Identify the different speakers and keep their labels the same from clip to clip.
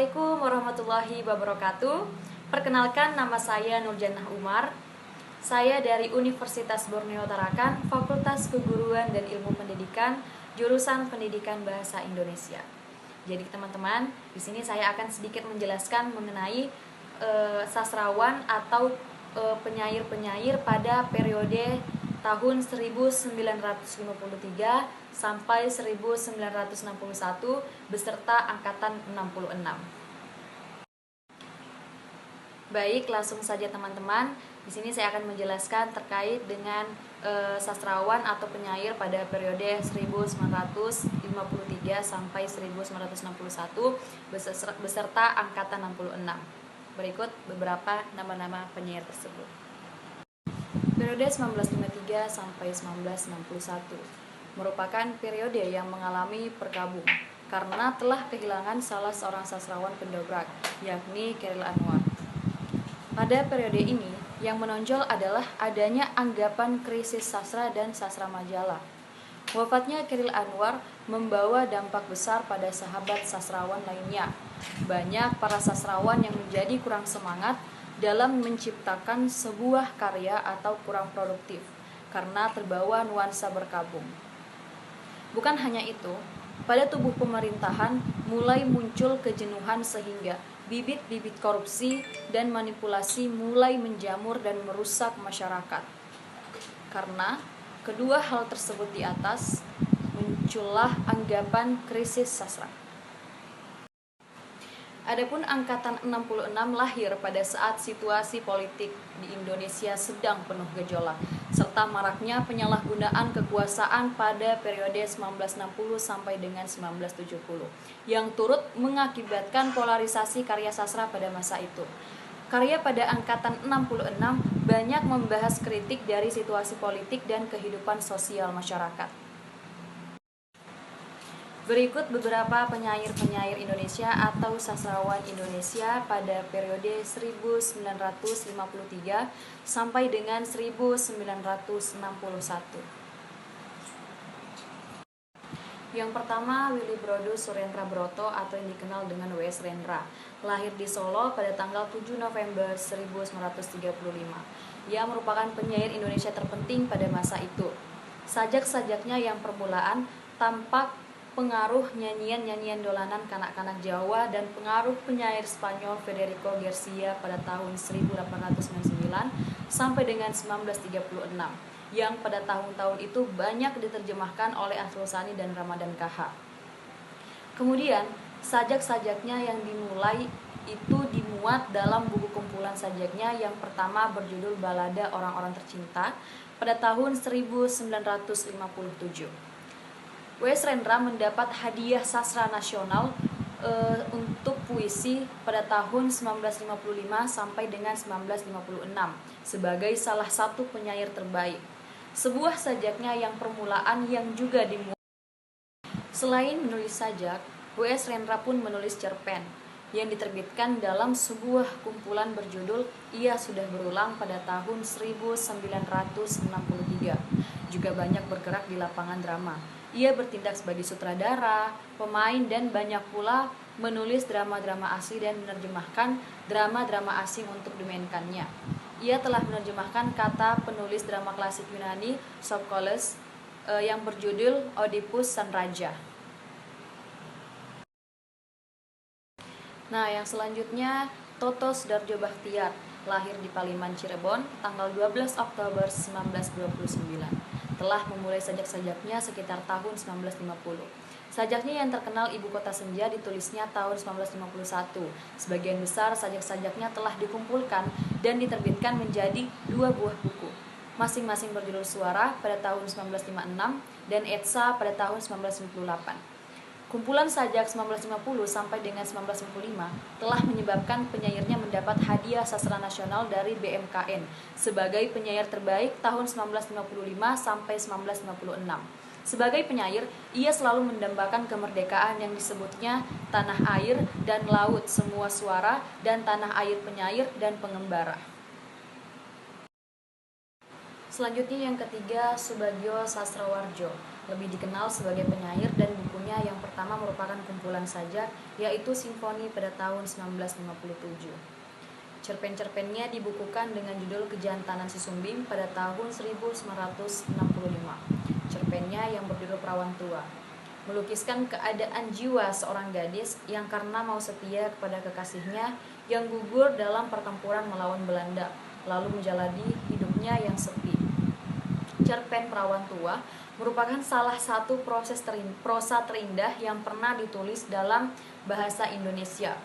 Speaker 1: Assalamualaikum warahmatullahi wabarakatuh. Perkenalkan, nama saya Nurjannah Umar. Saya dari Universitas Borneo Tarakan, Fakultas Keguruan dan Ilmu Pendidikan, jurusan Pendidikan Bahasa Indonesia. Jadi teman-teman, di sini saya akan sedikit menjelaskan mengenai sastrawan atau penyair-penyair pada periode tahun 1953 sampai 1961 beserta angkatan 66. Baik, langsung saja teman-teman. Di sini saya akan menjelaskan terkait dengan sastrawan atau penyair pada periode 1953 sampai 1961 beserta angkatan 66. Berikut beberapa nama-nama penyair tersebut. Periode 1953 sampai 1961 merupakan periode yang mengalami perkabung karena telah kehilangan salah seorang sastrawan pendobrak, yakni Chairil Anwar. Pada periode ini, yang menonjol adalah adanya anggapan krisis sastra dan sastra majalah. Wafatnya Chairil Anwar membawa dampak besar pada sahabat sastrawan lainnya. Banyak para sastrawan yang menjadi kurang semangat dalam menciptakan sebuah karya atau kurang produktif karena terbawa nuansa berkabung. Bukan hanya itu, pada tubuh pemerintahan mulai muncul kejenuhan sehingga bibit-bibit korupsi dan manipulasi mulai menjamur dan merusak masyarakat. Karena kedua hal tersebut di atas, muncullah anggapan krisis sastra. Adapun angkatan 66 lahir pada saat situasi politik di Indonesia sedang penuh gejolak, serta maraknya penyalahgunaan kekuasaan pada periode 1960 sampai dengan 1970, yang turut mengakibatkan polarisasi karya sastra pada masa itu. Karya pada angkatan 66 banyak membahas kritik dari situasi politik dan kehidupan sosial masyarakat. Berikut beberapa penyair-penyair Indonesia atau sastrawan Indonesia pada periode 1953 sampai dengan 1961. Yang pertama, Willy Brodus Surendra Broto atau yang dikenal dengan W.S. Rendra, lahir di Solo pada tanggal 7 November 1935. Ia merupakan penyair Indonesia terpenting pada masa itu. Sajak-sajaknya yang permulaan tampak pengaruh nyanyian-nyanyian dolanan kanak-kanak Jawa dan pengaruh penyair Spanyol Federico Garcia pada tahun 1899 sampai dengan 1936, yang pada tahun-tahun itu banyak diterjemahkan oleh Arsul Sani dan Ramadan KH. Kemudian, sajak-sajaknya yang dimulai itu dimuat dalam buku kumpulan sajaknya yang pertama berjudul Balada Orang-Orang Tercinta pada tahun 1957. W.S. Rendra mendapat hadiah sastra nasional untuk puisi pada tahun 1955 sampai dengan 1956 sebagai salah satu penyair terbaik. Sebuah sajaknya yang permulaan yang juga dimuat. Selain menulis sajak, W.S. Rendra pun menulis cerpen yang diterbitkan dalam sebuah kumpulan berjudul Ia Sudah Berulang pada tahun 1963. Juga banyak bergerak di lapangan drama. Ia bertindak sebagai sutradara, pemain, dan banyak pula menulis drama-drama asli dan menerjemahkan drama-drama asing untuk dimainkannya. Ia telah menerjemahkan kata penulis drama klasik Yunani Sophocles yang berjudul Oedipus Sang Raja. Nah, yang selanjutnya Toto Soedarjo Bachtiar, lahir di Paliman, Cirebon, tanggal 12 Oktober 1929. Telah memulai sajak-sajaknya sekitar tahun 1950. Sajaknya yang terkenal Ibu Kota Senja ditulisnya tahun 1951. Sebagian besar sajak-sajaknya telah dikumpulkan dan diterbitkan menjadi 2 buah buku, masing-masing berjudul Suara pada tahun 1956 dan Etsa pada tahun 1998. Kumpulan sajak 1950 sampai dengan 1955 telah menyebabkan penyairnya mendapat hadiah sastra nasional dari BMKN sebagai penyair terbaik tahun 1955 sampai 1956. Sebagai penyair, ia selalu mendambakan kemerdekaan yang disebutnya tanah air dan laut semua suara dan tanah air penyair dan pengembara. Selanjutnya yang ketiga, Subagio Sastrowarjo, lebih dikenal sebagai penyair dan bukunya sastranya yang pertama merupakan kumpulan sajak, yaitu Simfoni pada tahun 1957. Cerpen-cerpennya dibukukan dengan judul Kejantanan Si Sumbing pada tahun 1965. Cerpennya yang berjudul Perawan Tua melukiskan keadaan jiwa seorang gadis yang karena mau setia kepada kekasihnya yang gugur dalam pertempuran melawan Belanda, lalu menjalani hidupnya yang sepi. Cerpen Perawan Tua merupakan salah satu prosa terindah yang pernah ditulis dalam bahasa Indonesia.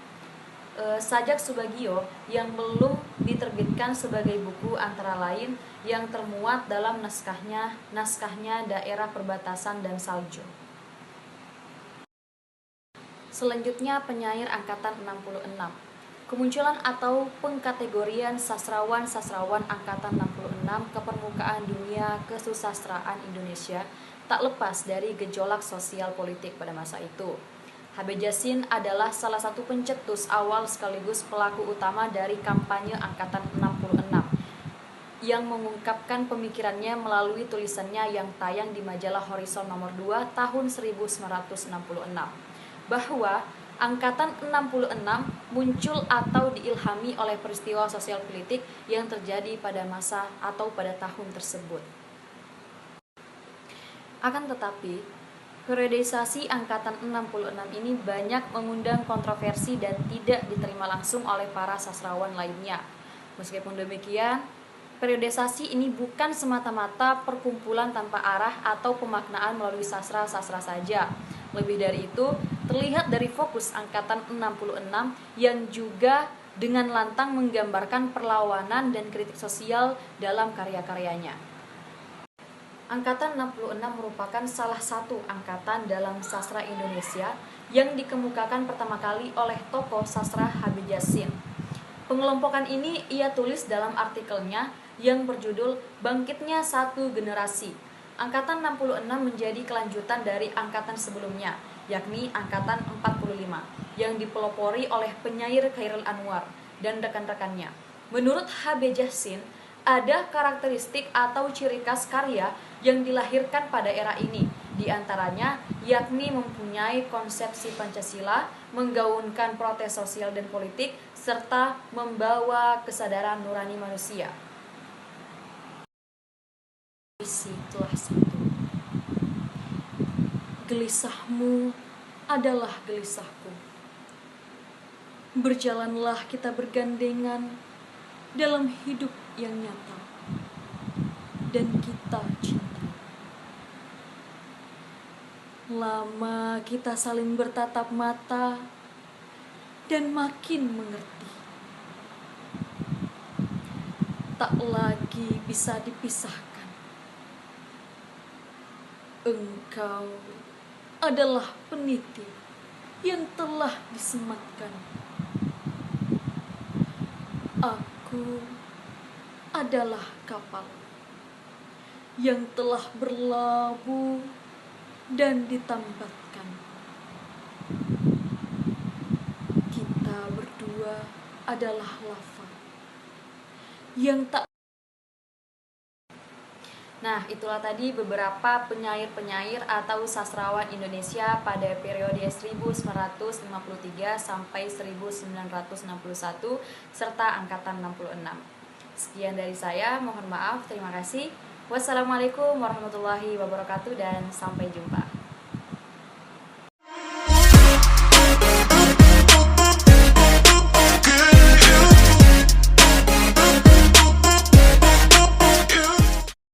Speaker 1: Sajak Subagio yang belum diterbitkan sebagai buku antara lain yang termuat dalam naskahnya Daerah Perbatasan dan Salju. Selanjutnya penyair angkatan 66. Kemunculan atau pengkategorian sastrawan-sastrawan angkatan 66 ke permukaan dunia kesusastraan Indonesia tak lepas dari gejolak sosial politik pada masa itu. H.B. Jassin adalah salah satu pencetus awal sekaligus pelaku utama dari kampanye angkatan 66 yang mengungkapkan pemikirannya melalui tulisannya yang tayang di majalah Horizon nomor 2 tahun 1966. Bahwa angkatan 66 muncul atau diilhami oleh peristiwa sosial politik yang terjadi pada masa atau pada tahun tersebut. Akan tetapi, periodisasi angkatan 66 ini banyak mengundang kontroversi dan tidak diterima langsung oleh para sastrawan lainnya. Meskipun demikian, periodisasi ini bukan semata-mata perkumpulan tanpa arah atau pemaknaan melalui sastra-sastra saja. Lebih dari itu, terlihat dari fokus angkatan 66 yang juga dengan lantang menggambarkan perlawanan dan kritik sosial dalam karya-karyanya. Angkatan 66 merupakan salah satu angkatan dalam sastra Indonesia yang dikemukakan pertama kali oleh tokoh sastra H.B. Jassin. Pengelompokan ini ia tulis dalam artikelnya yang berjudul Bangkitnya Satu Generasi. Angkatan 66 menjadi kelanjutan dari angkatan sebelumnya, yakni angkatan 45, yang dipelopori oleh penyair Chairil Anwar dan rekan-rekannya. Menurut H.B. Jassin, ada karakteristik atau ciri khas karya yang dilahirkan pada era ini, di antaranya yakni mempunyai konsepsi Pancasila, menggaungkan protes sosial dan politik, serta membawa kesadaran nurani manusia. Isi telah satu. Gelisahmu adalah gelisahku. Berjalanlah kita bergandengan dalam hidup yang nyata, dan kita cinta. Lama kita saling bertatap mata dan makin mengerti. Tak lagi bisa dipisahkan. Engkau adalah peniti yang telah disematkan. Aku adalah kapal yang telah berlabuh dan ditambatkan. Kita berdua adalah lava yang tak. Nah, itulah tadi beberapa penyair-penyair atau sastrawan Indonesia pada periode 1953 sampai 1961 serta angkatan 66. Sekian dari saya, mohon maaf, terima kasih. Wassalamualaikum warahmatullahi wabarakatuh dan sampai jumpa.